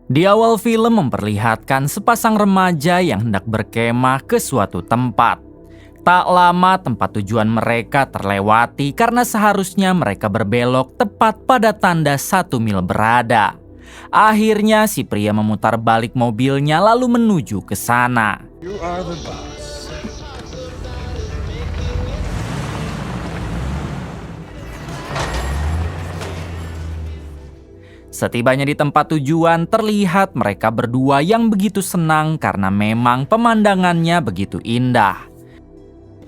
Di awal film memperlihatkan sepasang remaja yang hendak berkemah ke suatu tempat. Tak lama tempat tujuan mereka terlewati karena seharusnya mereka berbelok tepat pada tanda 1 mil berada. Akhirnya si pria memutar balik mobilnya lalu menuju ke sana. You are the boss. Setibanya di tempat tujuan, terlihat mereka berdua yang begitu senang karena memang pemandangannya begitu indah.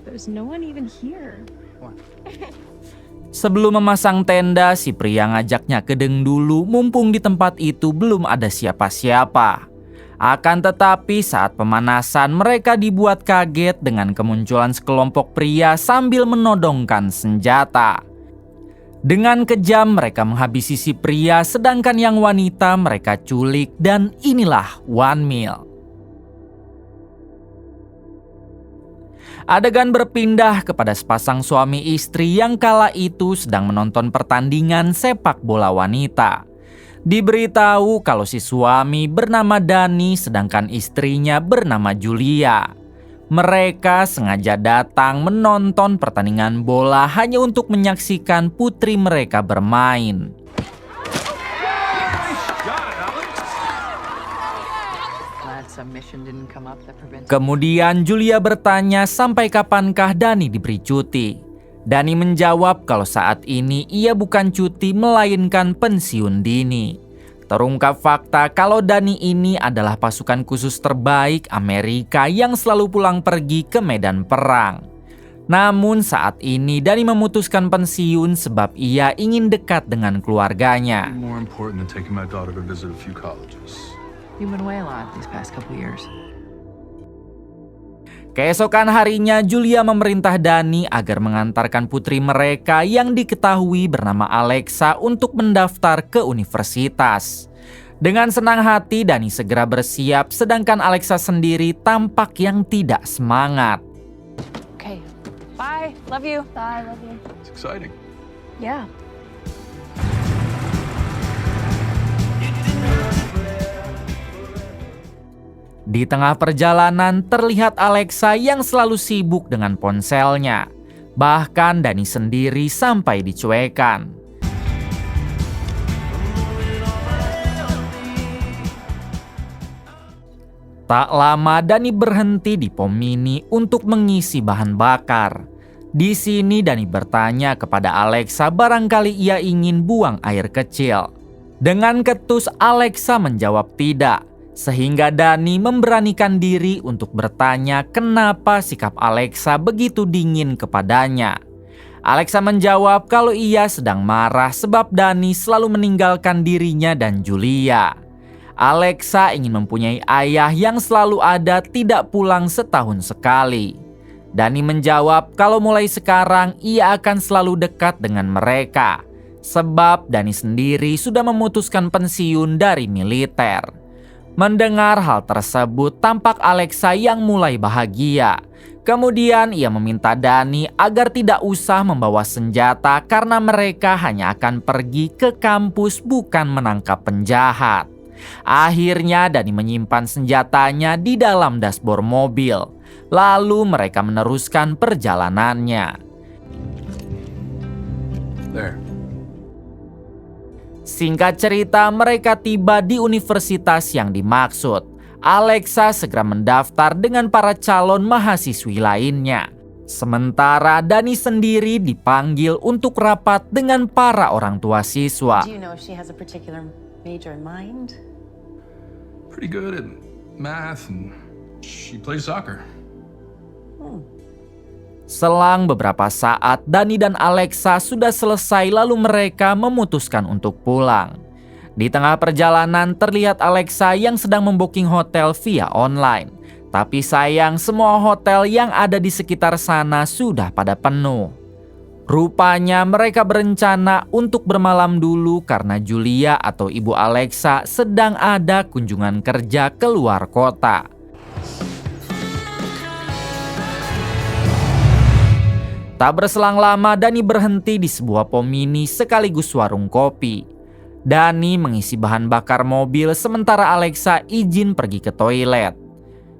There's no one even here. Sebelum memasang tenda, si pria ngajaknya ke deng dulu mumpung di tempat itu belum ada siapa-siapa. Akan tetapi saat pemanasan mereka dibuat kaget dengan kemunculan sekelompok pria sambil menodongkan senjata. Dengan kejam mereka menghabisi si pria, sedangkan yang wanita mereka culik, dan inilah 1 mil. Adegan berpindah kepada sepasang suami istri yang kala itu sedang menonton pertandingan sepak bola wanita. Diberitahu kalau si suami bernama Dani sedangkan istrinya bernama Julia. Mereka sengaja datang menonton pertandingan bola hanya untuk menyaksikan putri mereka bermain. Kemudian Julia bertanya sampai kapankah Dani diberi cuti. Dani menjawab kalau saat ini ia bukan cuti melainkan pensiun dini. Terungkap fakta kalau Dani ini adalah pasukan khusus terbaik Amerika yang selalu pulang pergi ke medan perang. Namun saat ini Dani memutuskan pensiun sebab ia ingin dekat dengan keluarganya. More important than taking my daughter to visit a few colleges. You've been away a lot these past couple years. Keesokan harinya Julia memerintah Dani agar mengantarkan putri mereka yang diketahui bernama Alexa untuk mendaftar ke universitas. Dengan senang hati Dani segera bersiap, sedangkan Alexa sendiri tampak yang tidak semangat. Okay. Bye. Love you. Bye. Love you. It's exciting. Yeah. Di tengah perjalanan terlihat Alexa yang selalu sibuk dengan ponselnya. Bahkan Dani sendiri sampai dicuekan. Tak lama Dani berhenti di pom mini untuk mengisi bahan bakar. Di sini Dani bertanya kepada Alexa barangkali ia ingin buang air kecil. Dengan ketus Alexa menjawab tidak. Sehingga Dani memberanikan diri untuk bertanya kenapa sikap Alexa begitu dingin kepadanya. Alexa menjawab kalau ia sedang marah sebab Dani selalu meninggalkan dirinya dan Julia. Alexa ingin mempunyai ayah yang selalu ada, tidak pulang setahun sekali. Dani menjawab kalau mulai sekarang ia akan selalu dekat dengan mereka. Sebab Dani sendiri sudah memutuskan pensiun dari militer. Mendengar hal tersebut, tampak Alexa yang mulai bahagia. Kemudian ia meminta Dani agar tidak usah membawa senjata karena mereka hanya akan pergi ke kampus bukan menangkap penjahat. Akhirnya Dani menyimpan senjatanya di dalam dashboard mobil. Lalu mereka meneruskan perjalanannya. There. Singkat cerita, mereka tiba di universitas yang dimaksud. Alexa segera mendaftar dengan para calon mahasiswi lainnya. Sementara Dani sendiri dipanggil untuk rapat dengan para orang tua siswa. Do you know if she has a particular major in mind? Pretty good at math and she plays soccer. Selang beberapa saat, Dani dan Alexa sudah selesai lalu mereka memutuskan untuk pulang. Di tengah perjalanan terlihat Alexa yang sedang membooking hotel via online. Tapi sayang semua hotel yang ada di sekitar sana sudah pada penuh. Rupanya mereka berencana untuk bermalam dulu karena Julia atau ibu Alexa sedang ada kunjungan kerja ke luar kota. Tak berselang lama Dani berhenti di sebuah pom mini sekaligus warung kopi. Dani mengisi bahan bakar mobil sementara Alexa izin pergi ke toilet.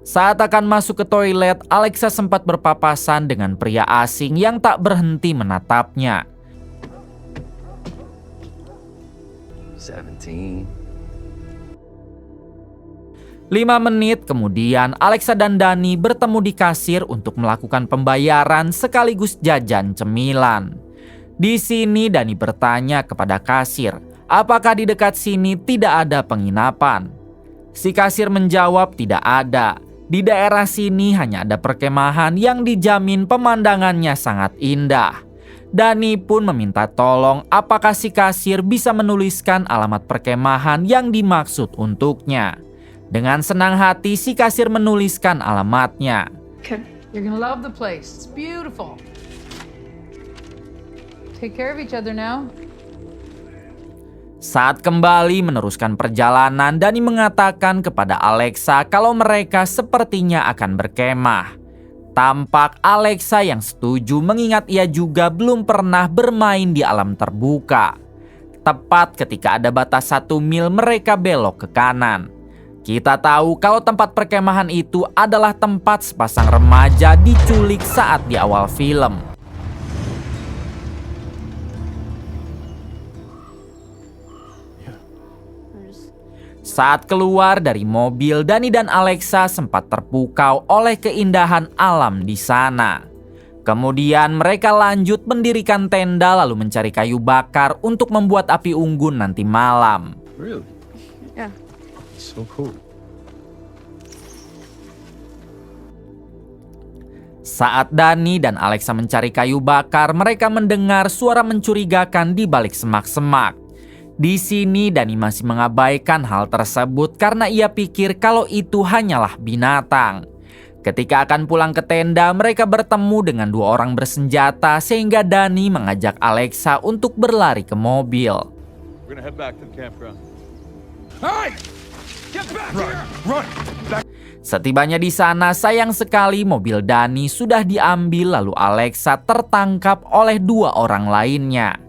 Saat akan masuk ke toilet, Alexa sempat berpapasan dengan pria asing yang tak berhenti menatapnya. 17. 5 menit kemudian, Alexa dan Dani bertemu di kasir untuk melakukan pembayaran sekaligus jajan cemilan. Di sini Dani bertanya kepada kasir, apakah di dekat sini tidak ada penginapan? Si kasir menjawab tidak ada. Di daerah sini hanya ada perkemahan yang dijamin pemandangannya sangat indah. Dani pun meminta tolong apakah si kasir bisa menuliskan alamat perkemahan yang dimaksud untuknya. Dengan senang hati si kasir menuliskan alamatnya. Okay. You're gonna love the place. It's beautiful. Take care of each other now. Saat kembali meneruskan perjalanan, Dani mengatakan kepada Alexa kalau mereka sepertinya akan berkemah. Tampak Alexa yang setuju mengingat ia juga belum pernah bermain di alam terbuka. Tepat ketika ada batas 1 mil mereka belok ke kanan. Kita tahu kalau tempat perkemahan itu adalah tempat sepasang remaja diculik saat di awal film. Saat keluar dari mobil, Dani dan Alexa sempat terpukau oleh keindahan alam di sana. Kemudian mereka lanjut mendirikan tenda lalu mencari kayu bakar untuk membuat api unggun nanti malam. Really? Yeah. So cool. Saat Dani dan Alexa mencari kayu bakar, mereka mendengar suara mencurigakan di balik semak-semak. Di sini Dani masih mengabaikan hal tersebut karena ia pikir kalau itu hanyalah binatang. Ketika akan pulang ke tenda, mereka bertemu dengan 2 orang bersenjata sehingga Dani mengajak Alexa untuk berlari ke mobil. We're gonna head back to the campground. Hey! Get back here! Run! Setibanya di sana, sayang sekali mobil Dani sudah diambil lalu Alexa tertangkap oleh 2 orang lainnya.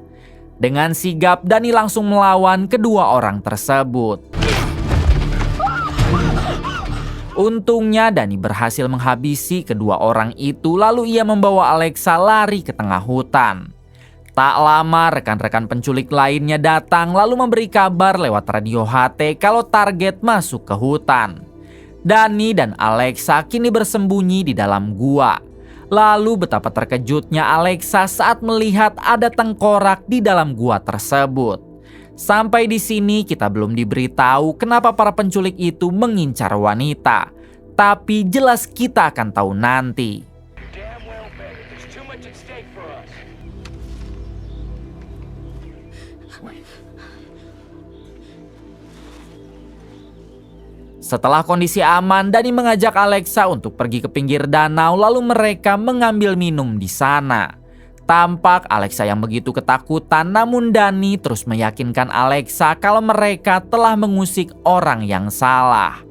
Dengan sigap, Dani langsung melawan kedua orang tersebut. Untungnya Dani berhasil menghabisi kedua orang itu lalu ia membawa Alexa lari ke tengah hutan. Tak lama rekan-rekan penculik lainnya datang lalu memberi kabar lewat radio HT kalau target masuk ke hutan. Dani dan Alexa kini bersembunyi di dalam gua. Lalu betapa terkejutnya Alexa saat melihat ada tengkorak di dalam gua tersebut. Sampai di sini kita belum diberitahu kenapa para penculik itu mengincar wanita. Tapi jelas kita akan tahu nanti. Setelah kondisi aman, Dani mengajak Alexa untuk pergi ke pinggir danau lalu mereka mengambil minum di sana. Tampak Alexa yang begitu ketakutan namun Dani terus meyakinkan Alexa kalau mereka telah mengusik orang yang salah.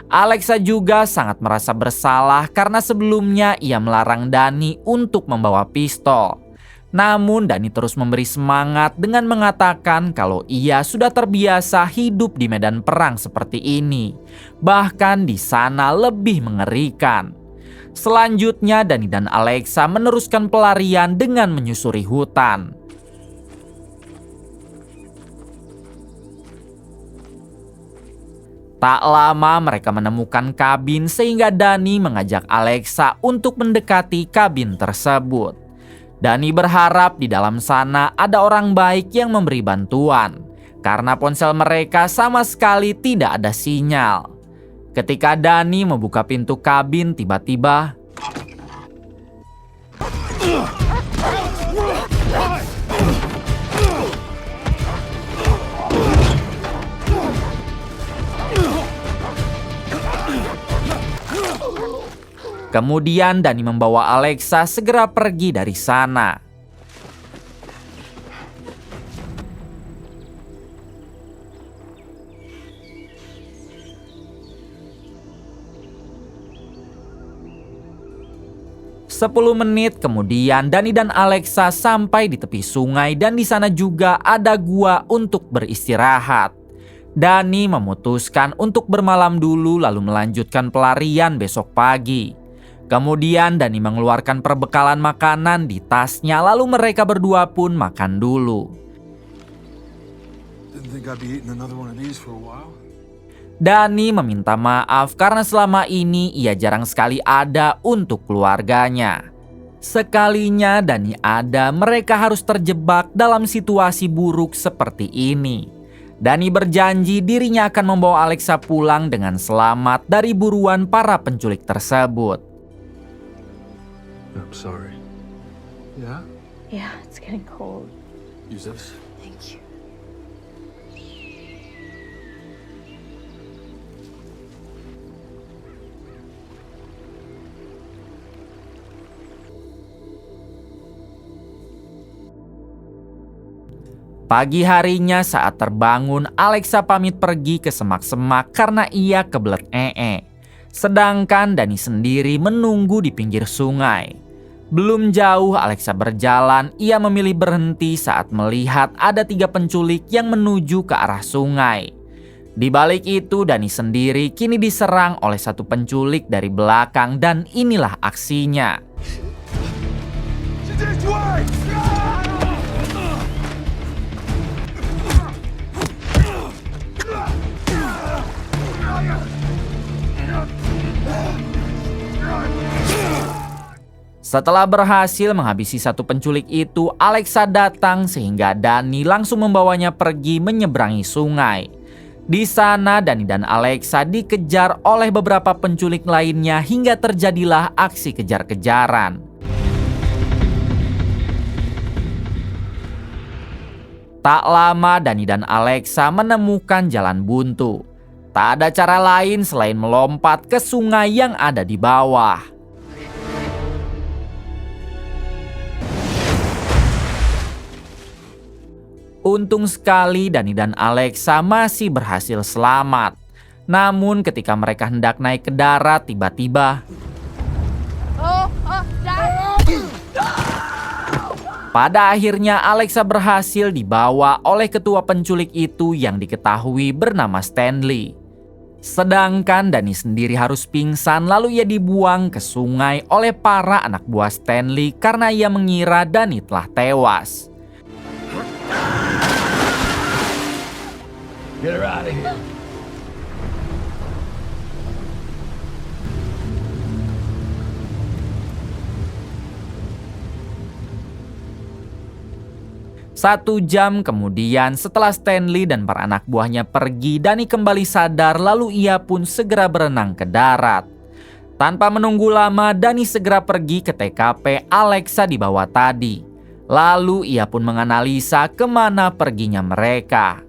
Alexa juga sangat merasa bersalah karena sebelumnya ia melarang Dani untuk membawa pistol. Namun Dani terus memberi semangat dengan mengatakan kalau ia sudah terbiasa hidup di medan perang seperti ini. Bahkan di sana lebih mengerikan. Selanjutnya Dani dan Alexa meneruskan pelarian dengan menyusuri hutan. Tak lama mereka menemukan kabin sehingga Dani mengajak Alexa untuk mendekati kabin tersebut. Dani berharap di dalam sana ada orang baik yang memberi bantuan, karena ponsel mereka sama sekali tidak ada sinyal. Ketika Dani membuka pintu kabin, tiba-tiba kemudian Dani membawa Alexa segera pergi dari sana. 10 menit kemudian Danny dan Alexa sampai di tepi sungai dan di sana juga ada gua untuk beristirahat. Danny memutuskan untuk bermalam dulu lalu melanjutkan pelarian besok pagi. Kemudian Danny mengeluarkan perbekalan makanan di tasnya lalu mereka berdua pun makan dulu. Didn't think I'd be eating another one of these for a while. Danny meminta maaf karena selama ini ia jarang sekali ada untuk keluarganya. Sekalinya Danny ada, mereka harus terjebak dalam situasi buruk seperti ini. Danny berjanji dirinya akan membawa Alexa pulang dengan selamat dari buruan para penculik tersebut. I'm sorry. Yeah? Yeah, it's getting cold. Use this. Thank you. Pagi harinya saat terbangun, Alexa pamit pergi ke semak-semak karena ia kebelet Sedangkan Danny sendiri menunggu di pinggir sungai. Belum jauh Alexa berjalan, ia memilih berhenti saat melihat ada 3 penculik yang menuju ke arah sungai. Di balik itu Danny sendiri kini diserang oleh satu penculik dari belakang dan inilah aksinya. Setelah berhasil menghabisi satu penculik itu, Alexa datang sehingga Danny langsung membawanya pergi menyeberangi sungai. Di sana Danny dan Alexa dikejar oleh beberapa penculik lainnya hingga terjadilah aksi kejar-kejaran. Tak lama Danny dan Alexa menemukan jalan buntu. Tak ada cara lain selain melompat ke sungai yang ada di bawah. Untung sekali Danny dan Alexa masih berhasil selamat. Namun ketika mereka hendak naik ke darat, tiba-tiba pada akhirnya Alexa berhasil dibawa oleh ketua penculik itu yang diketahui bernama Stanley. Sedangkan Danny sendiri harus pingsan lalu ia dibuang ke sungai oleh para anak buah Stanley karena ia mengira Danny telah tewas. Get her out of here. Satu jam kemudian setelah Stanley dan para anak buahnya pergi, Danny kembali sadar lalu ia pun segera berenang ke darat. Tanpa menunggu lama, Danny segera pergi ke TKP Alexa dibawa tadi. Lalu ia pun menganalisa kemana perginya mereka.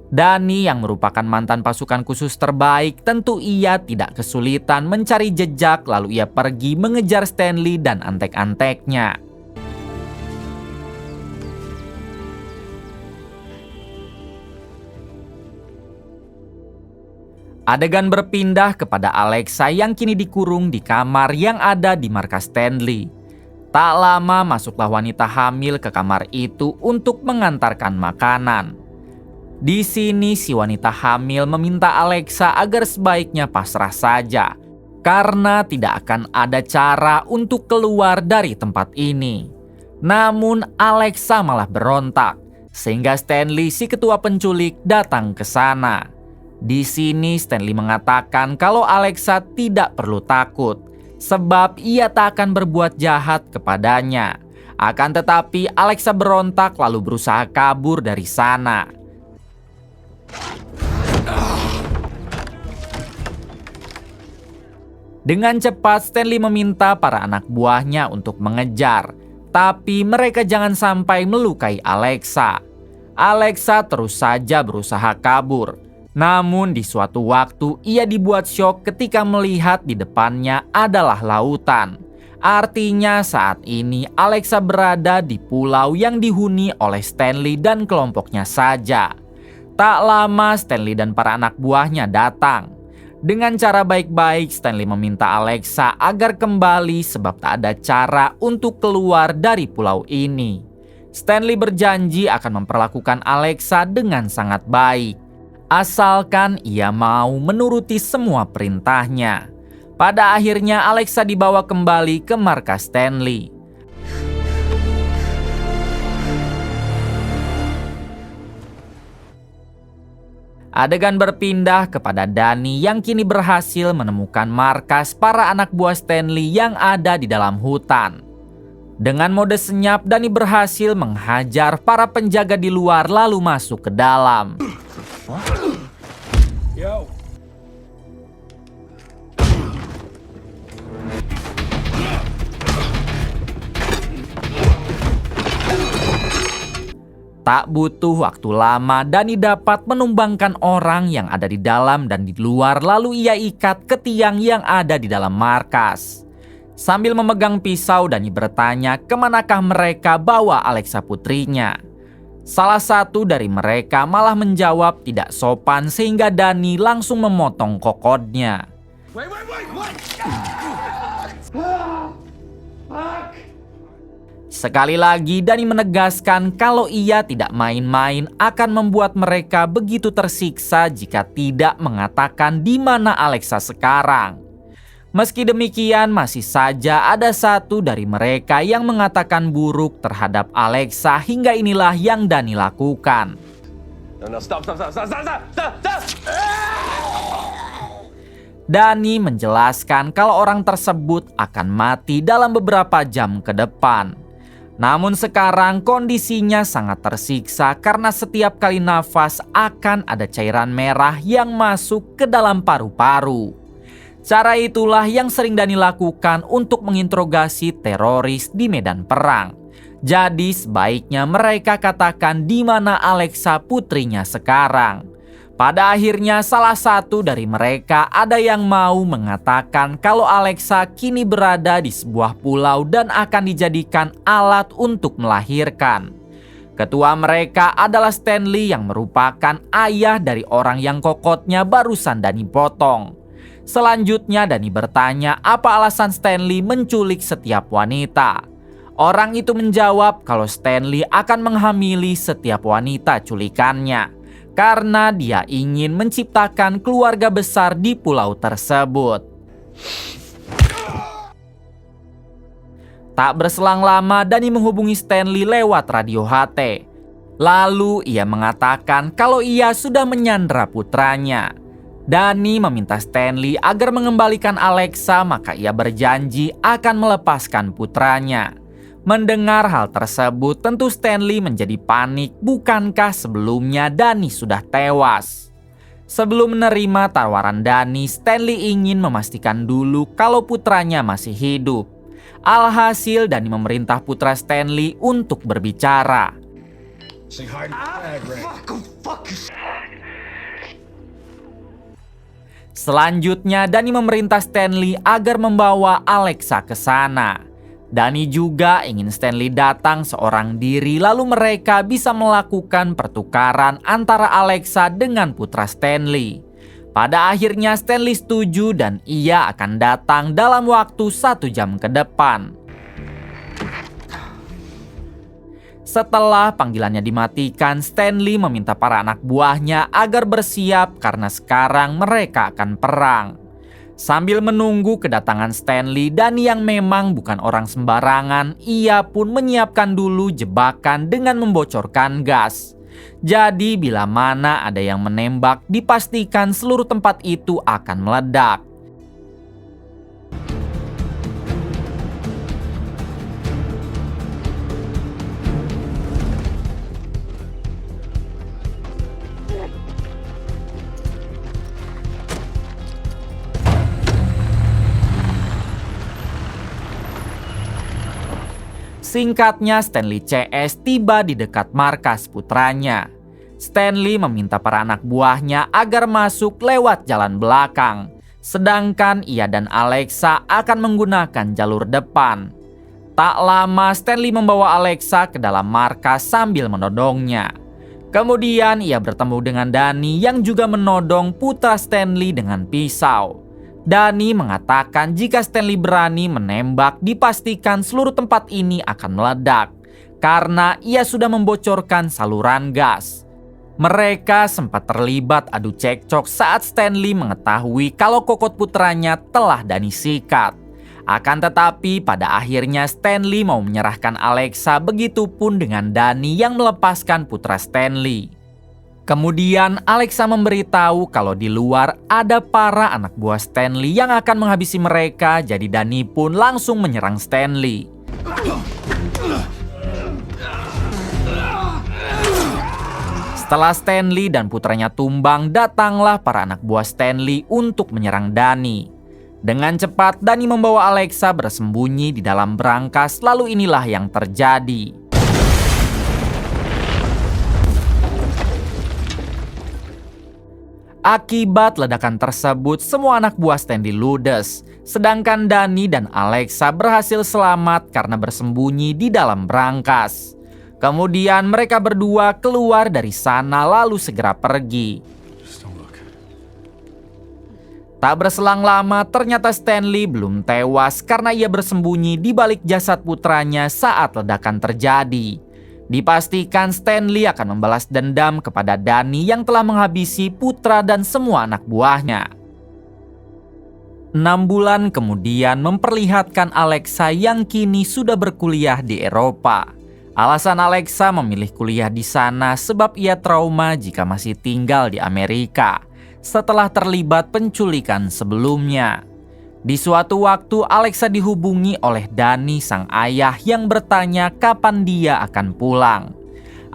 Danny yang merupakan mantan pasukan khusus terbaik, tentu ia tidak kesulitan mencari jejak lalu ia pergi mengejar Stanley dan antek-anteknya. Adegan berpindah kepada Alexa yang kini dikurung di kamar yang ada di markas Stanley. Tak lama masuklah wanita hamil ke kamar itu untuk mengantarkan makanan. Di sini si wanita hamil meminta Alexa agar sebaiknya pasrah saja karena tidak akan ada cara untuk keluar dari tempat ini. Namun Alexa malah berontak sehingga Stanley si ketua penculik datang ke sana. Di sini Stanley mengatakan kalau Alexa tidak perlu takut sebab ia tak akan berbuat jahat kepadanya. Akan tetapi Alexa berontak lalu berusaha kabur dari sana. Dengan cepat Stanley meminta para anak buahnya untuk mengejar, tapi mereka jangan sampai melukai Alexa. Alexa terus saja berusaha kabur. Namun di suatu waktu ia dibuat syok ketika melihat di depannya adalah lautan. Artinya saat ini Alexa berada di pulau yang dihuni oleh Stanley dan kelompoknya saja. Tak lama Stanley dan para anak buahnya datang. Dengan cara baik-baik, Stanley meminta Alexa agar kembali sebab tak ada cara untuk keluar dari pulau ini. Stanley berjanji akan memperlakukan Alexa dengan sangat baik, asalkan ia mau menuruti semua perintahnya. Pada akhirnya Alexa dibawa kembali ke markas Stanley. Adegan berpindah kepada Danny yang kini berhasil menemukan markas para anak buah Stanley yang ada di dalam hutan. Dengan mode senyap, Danny berhasil menghajar para penjaga di luar lalu masuk ke dalam. Yo. Tak butuh waktu lama, Danny dapat menumbangkan orang yang ada di dalam dan di luar, lalu ia ikat ke tiang yang ada di dalam markas. Sambil memegang pisau, Danny bertanya kemanakah mereka bawa Alexa putrinya. Salah satu dari mereka malah menjawab tidak sopan sehingga Danny langsung memotong kokodnya. Wait, what? Sekali lagi Danny menegaskan kalau ia tidak main-main akan membuat mereka begitu tersiksa jika tidak mengatakan di mana Alexa sekarang. Meski demikian, masih saja ada satu dari mereka yang mengatakan buruk terhadap Alexa hingga inilah yang Danny lakukan. No, stop. Danny menjelaskan kalau orang tersebut akan mati dalam beberapa jam ke depan. Namun sekarang kondisinya sangat tersiksa karena setiap kali nafas akan ada cairan merah yang masuk ke dalam paru-paru. Cara itulah yang sering Danny lakukan untuk menginterogasi teroris di medan perang. Jadi sebaiknya mereka katakan di mana Alexa putrinya sekarang. Pada akhirnya salah satu dari mereka ada yang mau mengatakan kalau Alexa kini berada di sebuah pulau dan akan dijadikan alat untuk melahirkan. Ketua mereka adalah Stanley yang merupakan ayah dari orang yang kokotnya barusan Danny potong. Selanjutnya Danny bertanya apa alasan Stanley menculik setiap wanita. Orang itu menjawab kalau Stanley akan menghamili setiap wanita culikannya, karena dia ingin menciptakan keluarga besar di pulau tersebut. Tak berselang lama, Danny menghubungi Stanley lewat radio HT. Lalu ia mengatakan kalau ia sudah menyandra putranya. Danny meminta Stanley agar mengembalikan Alexa, maka ia berjanji akan melepaskan putranya. Mendengar hal tersebut, tentu Stanley menjadi panik. Bukankah sebelumnya Danny sudah tewas? Sebelum menerima tawaran Danny, Stanley ingin memastikan dulu kalau putranya masih hidup. Alhasil Danny memerintah putra Stanley untuk berbicara. Selanjutnya Danny memerintah Stanley agar membawa Alexa ke sana. Danny juga ingin Stanley datang seorang diri lalu mereka bisa melakukan pertukaran antara Alexa dengan putra Stanley. Pada akhirnya Stanley setuju dan ia akan datang dalam waktu 1 jam ke depan. Setelah panggilannya dimatikan, Stanley meminta para anak buahnya agar bersiap karena sekarang mereka akan perang. Sambil menunggu kedatangan Stanley, Danny yang memang bukan orang sembarangan, ia pun menyiapkan dulu jebakan dengan membocorkan gas. Jadi bila mana ada yang menembak, dipastikan seluruh tempat itu akan meledak. Singkatnya, Stanley CS tiba di dekat markas putranya. Stanley meminta para anak buahnya agar masuk lewat jalan belakang, sedangkan ia dan Alexa akan menggunakan jalur depan. Tak lama Stanley membawa Alexa ke dalam markas sambil menodongnya. Kemudian ia bertemu dengan Danny yang juga menodong putra Stanley dengan pisau. Danny mengatakan jika Stanley berani menembak, dipastikan seluruh tempat ini akan meledak karena ia sudah membocorkan saluran gas. Mereka sempat terlibat adu cekcok saat Stanley mengetahui kalau kokot putranya telah Danny sikat. Akan tetapi pada akhirnya Stanley mau menyerahkan Alexa, begitupun dengan Danny yang melepaskan putra Stanley. Kemudian Alexa memberitahu kalau di luar ada para anak buah Stanley yang akan menghabisi mereka, jadi Danny pun langsung menyerang Stanley. Setelah Stanley dan putranya tumbang, datanglah para anak buah Stanley untuk menyerang Danny. Dengan cepat, Danny membawa Alexa bersembunyi di dalam berangkas, lalu inilah yang terjadi. Akibat ledakan tersebut, semua anak buah Stanley ludes, sedangkan Danny dan Alexa berhasil selamat karena bersembunyi di dalam berangkas. Kemudian mereka berdua keluar dari sana lalu segera pergi. Tak berselang lama, ternyata Stanley belum tewas karena ia bersembunyi di balik jasad putranya saat ledakan terjadi. Dipastikan Stanley akan membalas dendam kepada Danny yang telah menghabisi putra dan semua anak buahnya. 6 bulan kemudian memperlihatkan Alexa yang kini sudah berkuliah di Eropa. Alasan Alexa memilih kuliah di sana sebab ia trauma jika masih tinggal di Amerika setelah terlibat penculikan sebelumnya. Di suatu waktu Alexa dihubungi oleh Danny sang ayah yang bertanya kapan dia akan pulang.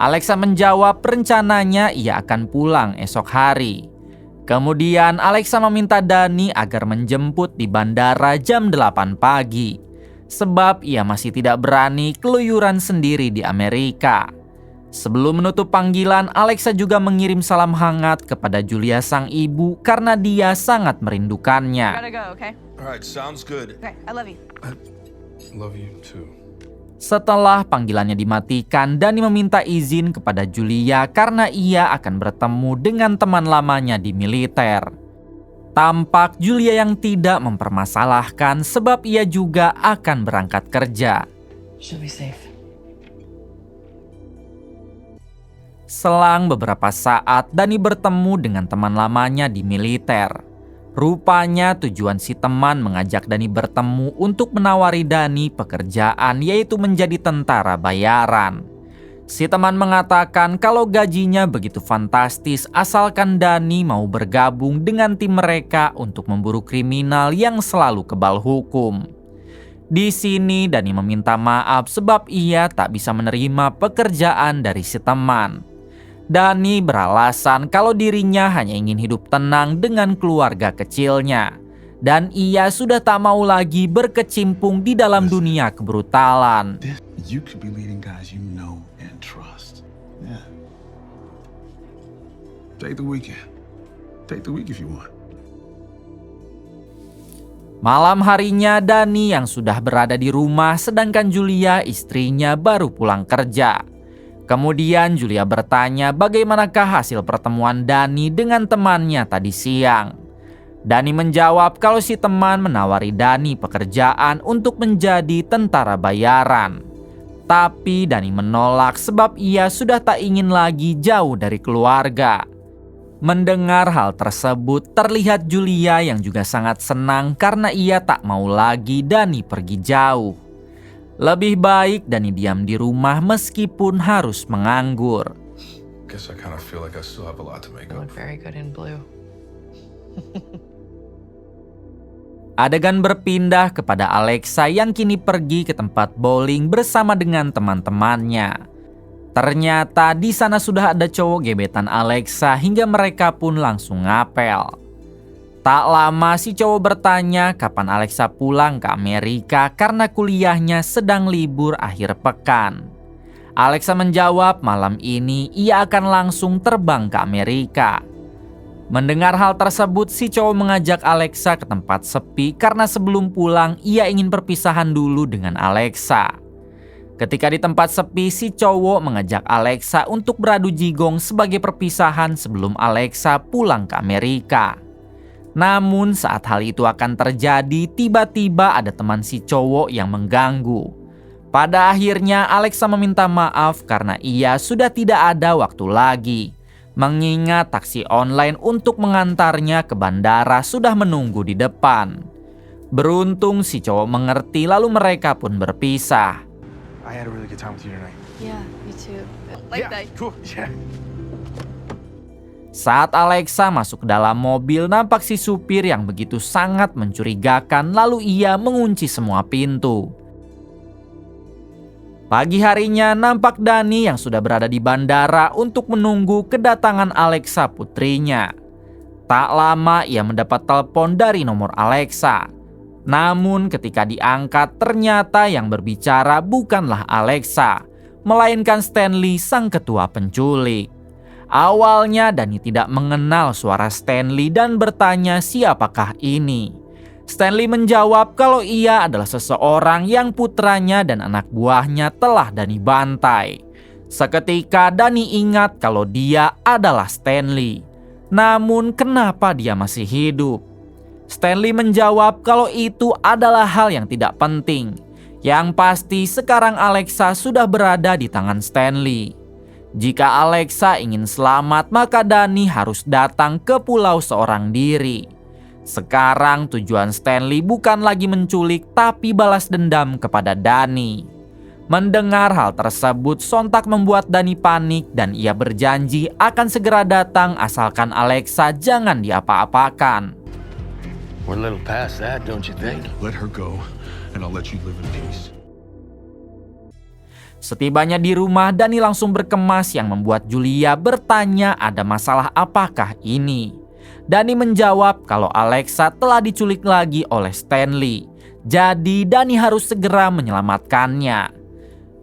Alexa menjawab rencananya ia akan pulang esok hari. Kemudian Alexa meminta Danny agar menjemput di bandara jam 8 pagi. Sebab ia masih tidak berani keluyuran sendiri di Amerika. Sebelum menutup panggilan, Alexa juga mengirim salam hangat kepada Julia sang ibu karena dia sangat merindukannya. Gotta go, okay? All right, sounds good. Okay, I love you. Love you too. Setelah panggilannya dimatikan, Danny meminta izin kepada Julia karena ia akan bertemu dengan teman lamanya di militer. Tampak Julia yang tidak mempermasalahkan sebab ia juga akan berangkat kerja. She'll be safe. Selang beberapa saat, Danny bertemu dengan teman lamanya di militer. Rupanya tujuan si teman mengajak Danny bertemu untuk menawari Danny pekerjaan, yaitu menjadi tentara bayaran. Si teman mengatakan kalau gajinya begitu fantastis asalkan Danny mau bergabung dengan tim mereka untuk memburu kriminal yang selalu kebal hukum. Di sini Danny meminta maaf sebab ia tak bisa menerima pekerjaan dari si teman. Danny beralasan kalau dirinya hanya ingin hidup tenang dengan keluarga kecilnya. Dan ia sudah tak mau lagi berkecimpung di dalam dunia kebrutalan. You could be leading guys you know and trust. Yeah. Take the weekend. Take the week if you want. Malam harinya Danny yang sudah berada di rumah sedangkan Julia istrinya baru pulang kerja. Kemudian Julia bertanya bagaimanakah hasil pertemuan Danny dengan temannya tadi siang. Danny menjawab kalau si teman menawari Danny pekerjaan untuk menjadi tentara bayaran. Tapi Danny menolak sebab ia sudah tak ingin lagi jauh dari keluarga. Mendengar hal tersebut, terlihat Julia yang juga sangat senang karena ia tak mau lagi Danny pergi jauh. Lebih baik Danny diam di rumah meskipun harus menganggur. Guess I kind of feel like I still have a lot to make up. Look very good in blue. Adegan berpindah kepada Alexa yang kini pergi ke tempat bowling bersama dengan teman-temannya. Ternyata di sana sudah ada cowok gebetan Alexa hingga mereka pun langsung ngapel. Tak lama si cowok bertanya kapan Alexa pulang ke Amerika karena kuliahnya sedang libur akhir pekan. Alexa menjawab malam ini ia akan langsung terbang ke Amerika. Mendengar hal tersebut, si cowok mengajak Alexa ke tempat sepi karena sebelum pulang ia ingin perpisahan dulu dengan Alexa. Ketika di tempat sepi, si cowok mengajak Alexa untuk beradu jigong sebagai perpisahan sebelum Alexa pulang ke Amerika. Namun saat hal itu akan terjadi, tiba-tiba ada teman si cowok yang mengganggu. Pada akhirnya Alexa meminta maaf karena ia sudah tidak ada waktu lagi, mengingat taksi online untuk mengantarnya ke bandara sudah menunggu di depan. Beruntung si cowok mengerti, lalu mereka pun berpisah. I had a really good time with you tonight. Yeah, me too. Cool. Yeah. Saat Alexa masuk ke dalam mobil, nampak si supir yang begitu sangat mencurigakan, lalu ia mengunci semua pintu. Pagi harinya nampak Dani yang sudah berada di bandara untuk menunggu kedatangan Alexa putrinya. Tak lama ia mendapat telepon dari nomor Alexa. Namun ketika diangkat, ternyata yang berbicara bukanlah Alexa, melainkan Stanley, sang ketua penculik. Awalnya Dani tidak mengenal suara Stanley dan bertanya siapakah ini. Stanley menjawab kalau ia adalah seseorang yang putranya dan anak buahnya telah Dani bantai. Seketika Dani ingat kalau dia adalah Stanley. Namun kenapa dia masih hidup? Stanley menjawab kalau itu adalah hal yang tidak penting. Yang pasti sekarang Alexa sudah berada di tangan Stanley. Jika Alexa ingin selamat, maka Dani harus datang ke pulau seorang diri. Sekarang tujuan Stanley bukan lagi menculik, tapi balas dendam kepada Dani. Mendengar hal tersebut sontak membuat Dani panik dan ia berjanji akan segera datang asalkan Alexa jangan diapa-apakan. We're a little past that, don't you think? Let her go, and I'll let you live in peace. Setibanya di rumah, Dani langsung berkemas yang membuat Julia bertanya ada masalah apakah ini. Dani menjawab kalau Alexa telah diculik lagi oleh Stanley. Jadi Dani harus segera menyelamatkannya.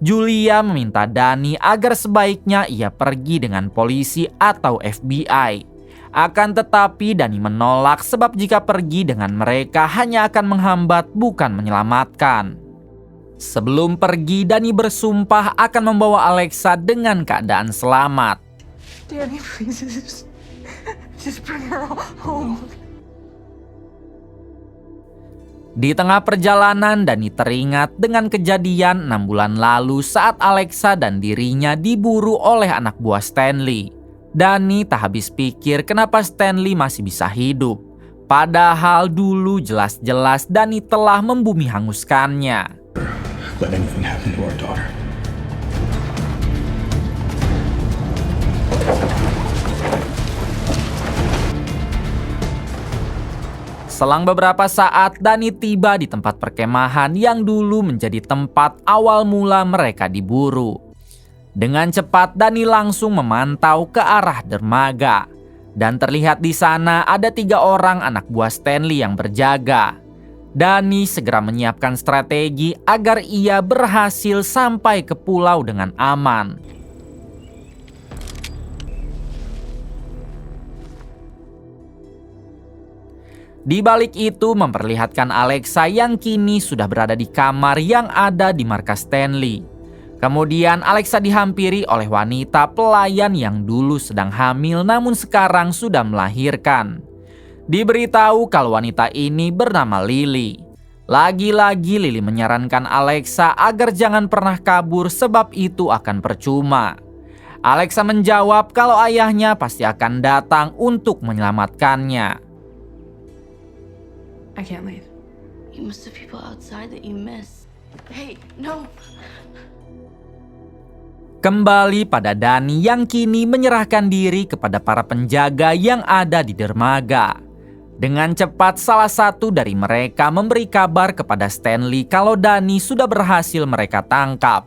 Julia meminta Dani agar sebaiknya ia pergi dengan polisi atau FBI. Akan tetapi Dani menolak sebab jika pergi dengan mereka hanya akan menghambat bukan menyelamatkan. Sebelum pergi, Dani bersumpah akan membawa Alexa dengan keadaan selamat. Danny, please, just bring her home. Di tengah perjalanan, Dani teringat dengan kejadian 6 bulan lalu saat Alexa dan dirinya diburu oleh anak buah Stanley. Dani tak habis pikir kenapa Stanley masih bisa hidup. Padahal dulu jelas-jelas Dani telah membumi hanguskannya. Let anything happen to our daughter. Selang beberapa saat, Dani tiba di tempat perkemahan yang dulu menjadi tempat awal mula mereka diburu. Dengan cepat Dani langsung memantau ke arah dermaga. Dan terlihat di sana ada 3 orang anak buah Stanley yang berjaga. Dani segera menyiapkan strategi agar ia berhasil sampai ke pulau dengan aman. Di balik itu memperlihatkan Alexa yang kini sudah berada di kamar yang ada di markas Stanley. Kemudian Alexa dihampiri oleh wanita pelayan yang dulu sedang hamil namun sekarang sudah melahirkan. Diberitahu kalau wanita ini bernama Lily. Lagi-lagi Lily menyarankan Alexa agar jangan pernah kabur sebab itu akan percuma. Alexa menjawab kalau ayahnya pasti akan datang untuk menyelamatkannya. I can't leave. You must have people outside that you miss. Hey, no. Kembali pada Dani yang kini menyerahkan diri kepada para penjaga yang ada di dermaga. Dengan cepat salah satu dari mereka memberi kabar kepada Stanley kalau Dani sudah berhasil mereka tangkap.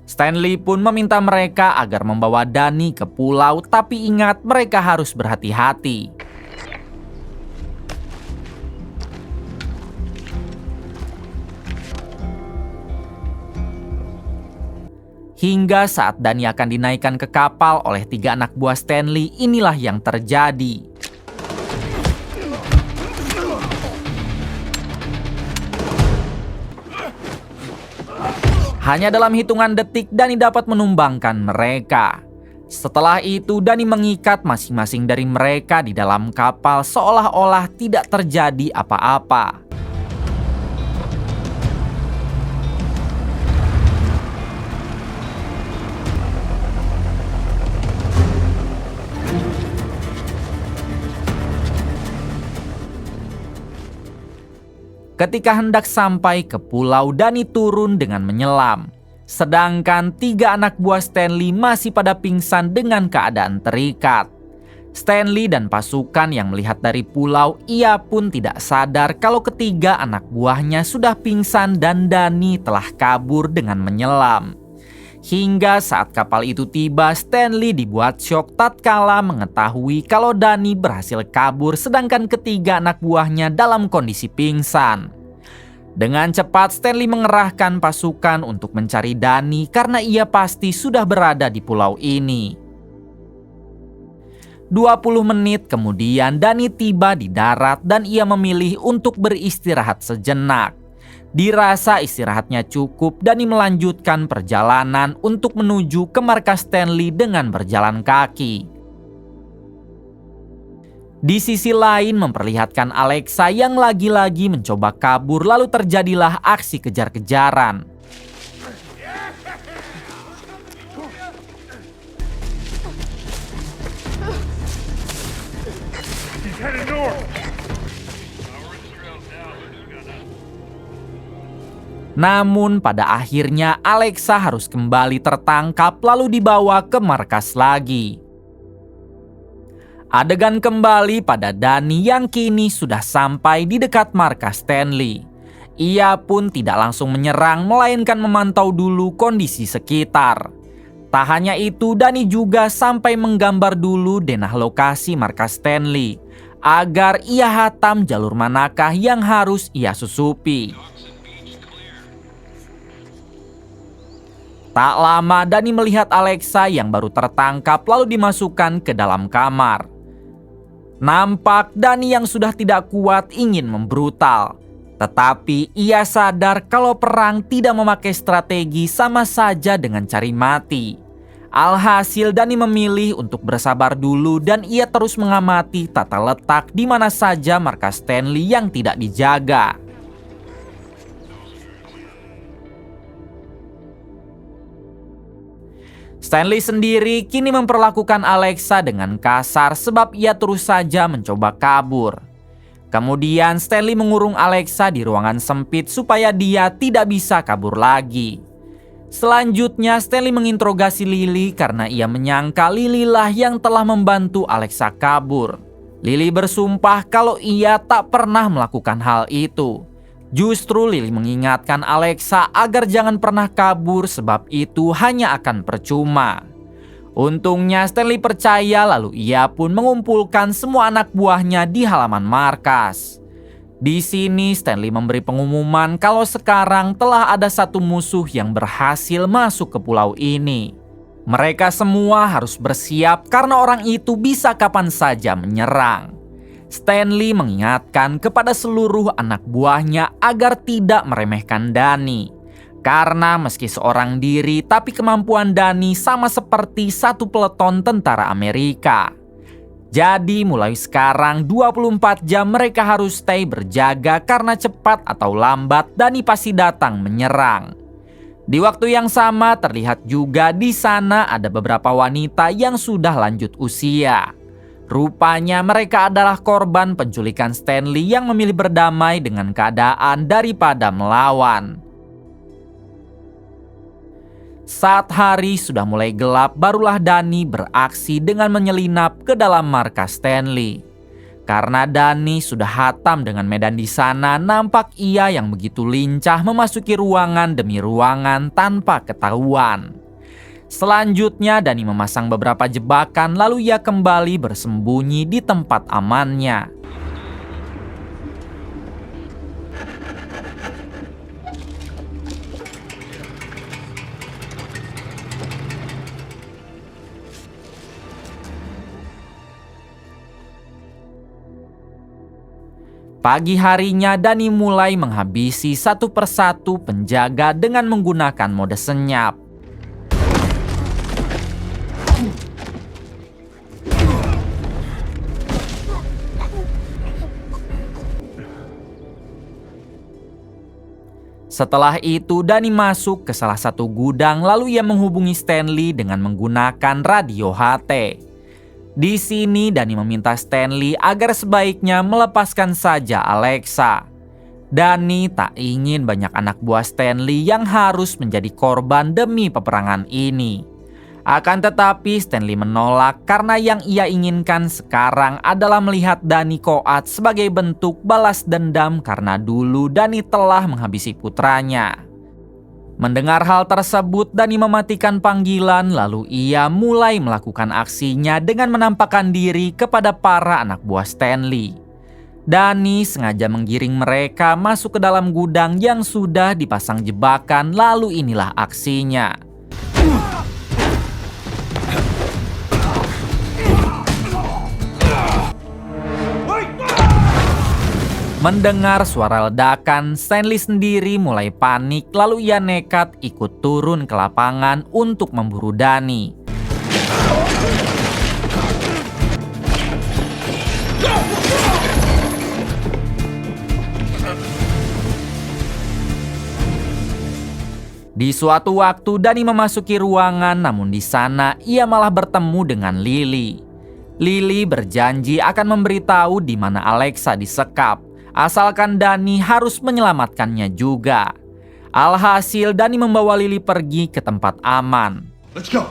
Stanley pun meminta mereka agar membawa Dani ke pulau, tapi ingat mereka harus berhati-hati. Hingga saat Dani akan dinaikkan ke kapal oleh 3 anak buah Stanley, inilah yang terjadi. Hanya dalam hitungan detik Dani dapat menumbangkan mereka. Setelah itu Dani mengikat masing-masing dari mereka di dalam kapal seolah-olah tidak terjadi apa-apa. Ketika hendak sampai ke pulau, Dani turun dengan menyelam. Sedangkan 3 anak buah Stanley masih pada pingsan dengan keadaan terikat. Stanley dan pasukan yang melihat dari pulau, ia pun tidak sadar kalau ketiga anak buahnya sudah pingsan dan Dani telah kabur dengan menyelam. Hingga saat kapal itu tiba, Stanley dibuat syok tatkala mengetahui kalau Dani berhasil kabur sedangkan ketiga anak buahnya dalam kondisi pingsan. Dengan cepat Stanley mengerahkan pasukan untuk mencari Dani karena ia pasti sudah berada di pulau ini. 20 menit kemudian Dani tiba di darat dan ia memilih untuk beristirahat sejenak. Dirasa istirahatnya cukup, Dani melanjutkan perjalanan untuk menuju ke markas Stanley dengan berjalan kaki. Di sisi lain memperlihatkan Alexa yang lagi-lagi mencoba kabur, lalu terjadilah aksi kejar-kejaran. Namun pada akhirnya Alexa harus kembali tertangkap lalu dibawa ke markas lagi. Adegan kembali pada Dani yang kini sudah sampai di dekat markas Stanley. Ia pun tidak langsung menyerang melainkan memantau dulu kondisi sekitar. Tak hanya itu, Dani juga sampai menggambar dulu denah lokasi markas Stanley agar ia hatam jalur manakah yang harus ia susupi. Tak lama Dani melihat Alexa yang baru tertangkap lalu dimasukkan ke dalam kamar. Nampak Dani yang sudah tidak kuat ingin membrutal. Tetapi ia sadar kalau perang tidak memakai strategi sama saja dengan cari mati. Alhasil Dani memilih untuk bersabar dulu dan ia terus mengamati tata letak di mana saja markas Stanley yang tidak dijaga. Stanley sendiri kini memperlakukan Alexa dengan kasar sebab ia terus saja mencoba kabur. Kemudian Stanley mengurung Alexa di ruangan sempit supaya dia tidak bisa kabur lagi. Selanjutnya Stanley menginterogasi Lily karena ia menyangka Lily lah yang telah membantu Alexa kabur. Lily bersumpah kalau ia tak pernah melakukan hal itu. Justru Lily mengingatkan Alexa agar jangan pernah kabur sebab itu hanya akan percuma. Untungnya Stanley percaya lalu ia pun mengumpulkan semua anak buahnya di halaman markas. Di sini Stanley memberi pengumuman kalau sekarang telah ada satu musuh yang berhasil masuk ke pulau ini. Mereka semua harus bersiap karena orang itu bisa kapan saja menyerang. Stanley mengingatkan kepada seluruh anak buahnya agar tidak meremehkan Dani. Karena meski seorang diri, tapi kemampuan Dani sama seperti satu peleton tentara Amerika. Jadi mulai sekarang 24 jam mereka harus stay berjaga karena cepat atau lambat Dani pasti datang menyerang. Di waktu yang sama terlihat juga di sana ada beberapa wanita yang sudah lanjut usia. Rupanya mereka adalah korban penculikan Stanley yang memilih berdamai dengan keadaan daripada melawan. Saat hari sudah mulai gelap, barulah Dani beraksi dengan menyelinap ke dalam markas Stanley. Karena Dani sudah hatam dengan medan di sana, nampak ia yang begitu lincah memasuki ruangan demi ruangan tanpa ketahuan. Selanjutnya Dani memasang beberapa jebakan lalu ia kembali bersembunyi di tempat amannya. Pagi harinya Dani mulai menghabisi satu persatu penjaga dengan menggunakan mode senyap. Setelah itu Dani masuk ke salah satu gudang lalu ia menghubungi Stanley dengan menggunakan radio HT. Di sini Dani meminta Stanley agar sebaiknya melepaskan saja Alexa. Dani tak ingin banyak anak buah Stanley yang harus menjadi korban demi peperangan ini. Akan tetapi Stanley menolak karena yang ia inginkan sekarang adalah melihat Dani koat sebagai bentuk balas dendam karena dulu Dani telah menghabisi putranya. Mendengar hal tersebut, Dani mematikan panggilan lalu ia mulai melakukan aksinya dengan menampakkan diri kepada para anak buah Stanley. Dani sengaja menggiring mereka masuk ke dalam gudang yang sudah dipasang jebakan lalu inilah aksinya. Mendengar suara ledakan, Stanley sendiri mulai panik lalu ia nekat ikut turun ke lapangan untuk memburu Dani. Di suatu waktu Dani memasuki ruangan namun di sana ia malah bertemu dengan Lily. Lily berjanji akan memberitahu di mana Alexa disekap. Asalkan Dani harus menyelamatkannya juga. Alhasil Dani membawa Lily pergi ke tempat aman. Let's go.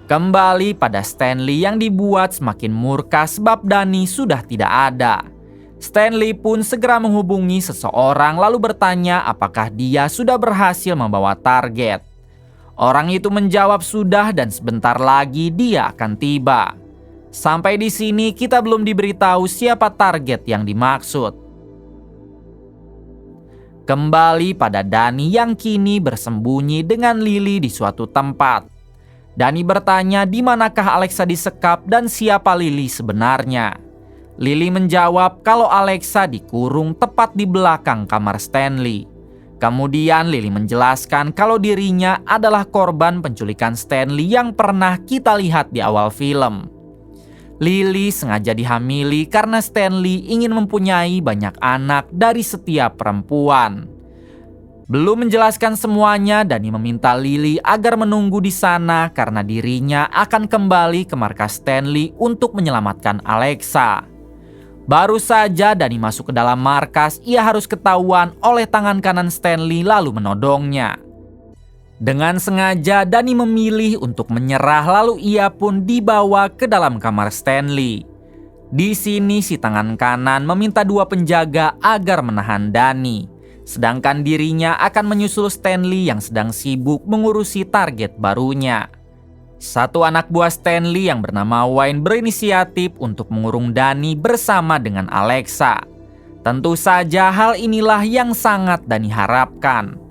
Kembali pada Stanley yang dibuat semakin murka sebab Dani sudah tidak ada. Stanley pun segera menghubungi seseorang lalu bertanya apakah dia sudah berhasil membawa target. Orang itu menjawab sudah dan sebentar lagi dia akan tiba. Sampai di sini kita belum diberitahu siapa target yang dimaksud. Kembali pada Dani yang kini bersembunyi dengan Lily di suatu tempat. Dani bertanya di manakah Alexa disekap dan siapa Lily sebenarnya. Lily menjawab kalau Alexa dikurung tepat di belakang kamar Stanley. Kemudian Lily menjelaskan kalau dirinya adalah korban penculikan Stanley yang pernah kita lihat di awal film. Lily sengaja dihamili karena Stanley ingin mempunyai banyak anak dari setiap perempuan. Belum menjelaskan semuanya, Dani meminta Lily agar menunggu di sana karena dirinya akan kembali ke markas Stanley untuk menyelamatkan Alexa. Baru saja Dani masuk ke dalam markas, ia harus ketahuan oleh tangan kanan Stanley lalu menodongnya. Dengan sengaja Dani memilih untuk menyerah lalu ia pun dibawa ke dalam kamar Stanley. Di sini si tangan kanan meminta dua penjaga agar menahan Dani. Sedangkan dirinya akan menyusul Stanley yang sedang sibuk mengurusi target barunya. Satu anak buah Stanley yang bernama Wayne berinisiatif untuk mengurung Dani bersama dengan Alexa. Tentu saja hal inilah yang sangat Dani harapkan.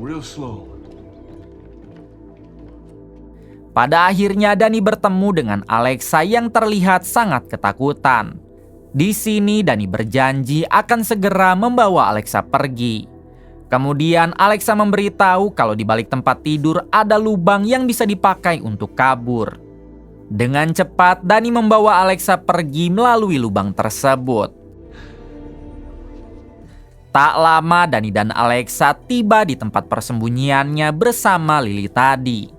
Real slow. Pada akhirnya Dani bertemu dengan Alexa yang terlihat sangat ketakutan. Di sini Dani berjanji akan segera membawa Alexa pergi. Kemudian Alexa memberitahu kalau di balik tempat tidur ada lubang yang bisa dipakai untuk kabur. Dengan cepat Dani membawa Alexa pergi melalui lubang tersebut. Tak lama Dani dan Alexa tiba di tempat persembunyiannya bersama Lily tadi.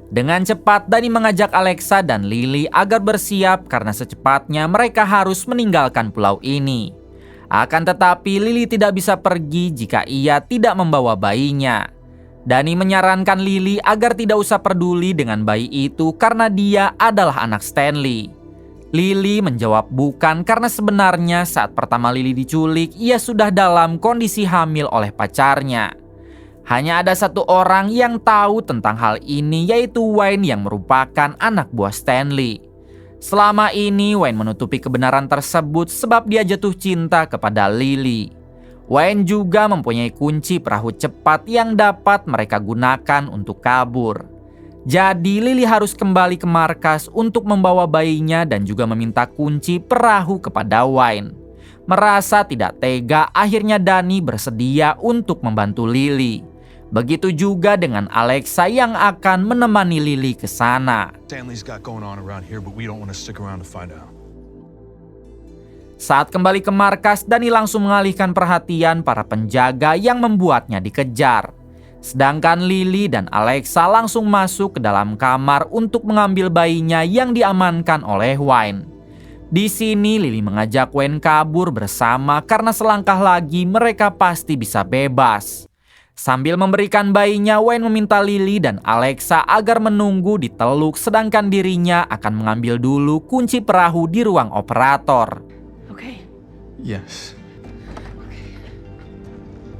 Dengan cepat Dani mengajak Alexa dan Lily agar bersiap karena secepatnya mereka harus meninggalkan pulau ini. Akan tetapi Lily tidak bisa pergi jika ia tidak membawa bayinya. Dani menyarankan Lily agar tidak usah peduli dengan bayi itu karena dia adalah anak Stanley. Lily menjawab bukan karena sebenarnya saat pertama Lily diculik, ia sudah dalam kondisi hamil oleh pacarnya. Hanya ada satu orang yang tahu tentang hal ini yaitu Wayne yang merupakan anak buah Stanley. Selama ini Wayne menutupi kebenaran tersebut sebab dia jatuh cinta kepada Lily. Wayne juga mempunyai kunci perahu cepat yang dapat mereka gunakan untuk kabur. Jadi Lily harus kembali ke markas untuk membawa bayinya dan juga meminta kunci perahu kepada Wayne. Merasa tidak tega, akhirnya Danny bersedia untuk membantu Lily. Begitu juga dengan Alexa yang akan menemani Lily ke sana. Stanley's got going on around here, but we don't want to stick around to find out. Saat kembali ke markas, Danny langsung mengalihkan perhatian para penjaga yang membuatnya dikejar. Sedangkan Lily dan Alexa langsung masuk ke dalam kamar untuk mengambil bayinya yang diamankan oleh Wayne. Di sini Lily mengajak Wayne kabur bersama karena selangkah lagi mereka pasti bisa bebas. Sambil memberikan bayinya, Wayne meminta Lily dan Alexa agar menunggu di teluk sedangkan dirinya akan mengambil dulu kunci perahu di ruang operator. Okay. Yes.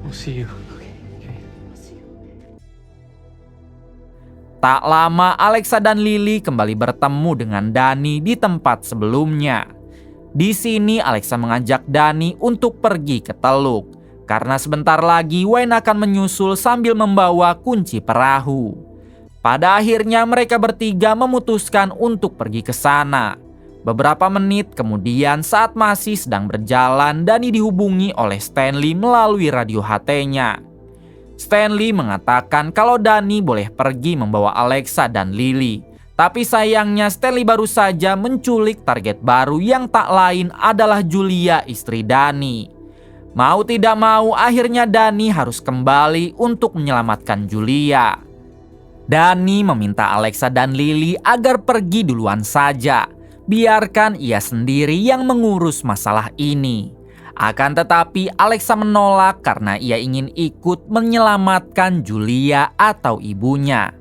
We'll see you. Tak lama Alexa dan Lily kembali bertemu dengan Danny di tempat sebelumnya. Di sini Alexa mengajak Danny untuk pergi ke teluk. Karena sebentar lagi Wayne akan menyusul sambil membawa kunci perahu. Pada akhirnya mereka bertiga memutuskan untuk pergi ke sana. Beberapa menit kemudian saat masih sedang berjalan, Danny dihubungi oleh Stanley melalui radio HT-nya. Stanley mengatakan kalau Danny boleh pergi membawa Alexa dan Lily. Tapi sayangnya Stanley baru saja menculik target baru yang tak lain adalah Julia, istri Danny. Mau tidak mau, akhirnya Danny harus kembali untuk menyelamatkan Julia. Danny meminta Alexa dan Lily agar pergi duluan saja. Biarkan ia sendiri yang mengurus masalah ini. Akan tetapi Alexa menolak karena ia ingin ikut menyelamatkan Julia atau ibunya.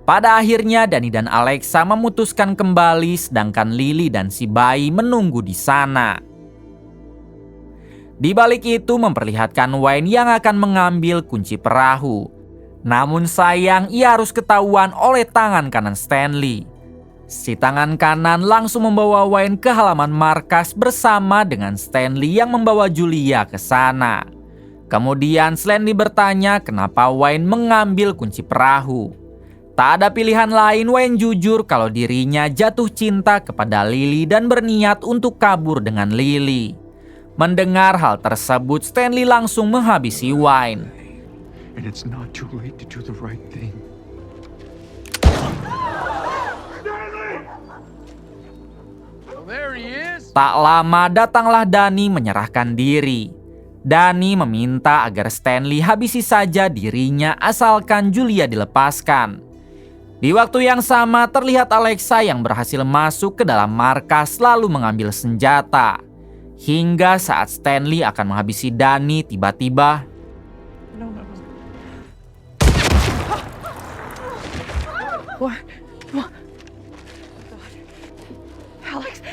Pada akhirnya Danny dan Alexa memutuskan kembali sedangkan Lily dan si bayi menunggu di sana. Di balik itu memperlihatkan Wayne yang akan mengambil kunci perahu. Namun sayang ia harus ketahuan oleh tangan kanan Stanley. Si tangan kanan langsung membawa Wayne ke halaman markas bersama dengan Stanley yang membawa Julia ke sana. Kemudian Stanley bertanya kenapa Wayne mengambil kunci perahu. Tak ada pilihan lain, Wayne jujur kalau dirinya jatuh cinta kepada Lily dan berniat untuk kabur dengan Lily. Mendengar hal tersebut, Stanley langsung menghabisi Wayne. And it's not too late to do the right thing. There he is. Tak lama datanglah Danny menyerahkan diri. Danny meminta agar Stanley habisi saja dirinya asalkan Julia dilepaskan. Di waktu yang sama terlihat Alexa yang berhasil masuk ke dalam markas lalu mengambil senjata. Hingga saat Stanley akan menghabisi Danny, tiba-tiba Alex.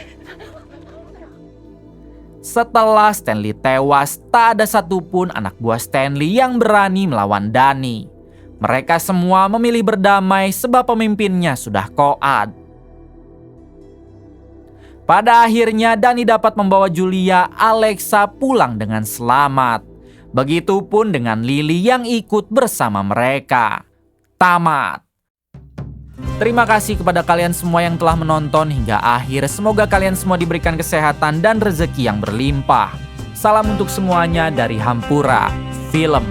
setelah Stanley tewas, tak ada satupun anak buah Stanley yang berani melawan Danny. Mereka semua memilih berdamai sebab pemimpinnya sudah koad. Pada akhirnya Danny dapat membawa Julia, Alexa pulang dengan selamat. Begitupun dengan Lily yang ikut bersama mereka. Tamat. Terima kasih kepada kalian semua yang telah menonton hingga akhir. Semoga kalian semua diberikan kesehatan dan rezeki yang berlimpah. Salam untuk semuanya dari Hampura Film.